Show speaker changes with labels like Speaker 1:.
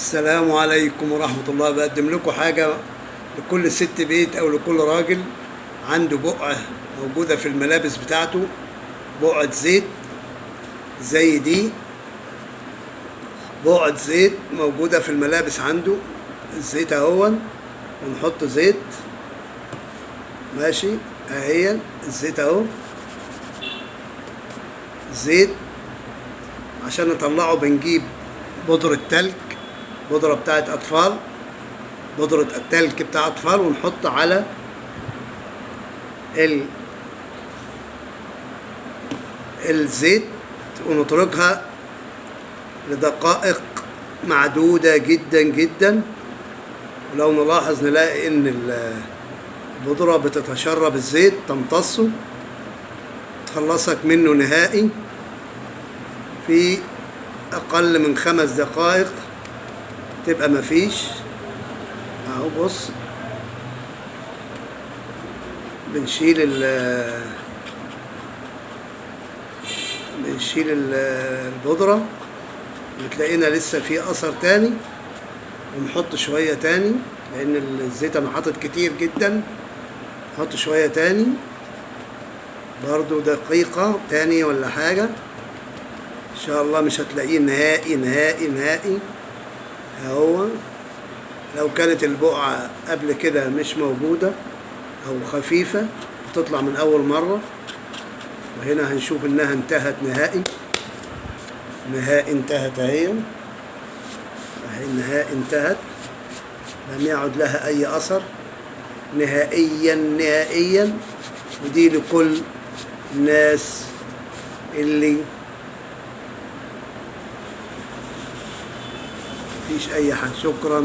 Speaker 1: السلام عليكم ورحمة الله. بقدم لكم حاجة لكل ست بيت أو لكل راجل عنده بقعة موجودة في الملابس بتاعته، بقعة زيت زي دي، بقعة زيت موجودة في الملابس عنده. الزيت اهون، ونحط زيت ماشي اهي، الزيت اهو، زيت. عشان نطلعه بنجيب بودرة تلج، بودرة بتاعت أطفال، بودرة التلج بتاع أطفال، ونحط على الزيت ونتركها لدقائق معدودة جدا جدا. ولو نلاحظ نلاقي إن البودرة بتتشرب الزيت، تمتصه، تخلصك منه نهائي في أقل من 5 دقائق، تبقى مفيش. اهو بص، بنشيل البودرة، بتلاقينا لسه في اثر تاني، ونحط شوية تاني لان الزيت انا حاطط كتير جدا. نحط شوية تاني برضو دقيقة تاني ولا حاجة، ان شاء الله مش هتلاقيه نهائي نهائي نهائي. اهو لو كانت البقعة قبل كده مش موجودة أو خفيفة تطلع من أول مرة، وهنا هنشوف إنها انتهت نهائي. نهائي انتهت أهي، النهائي انتهت، لم يعد لها أي أثر نهائيا نهائيا. ودي لكل الناس اللي مفيش أي حد. شكرا.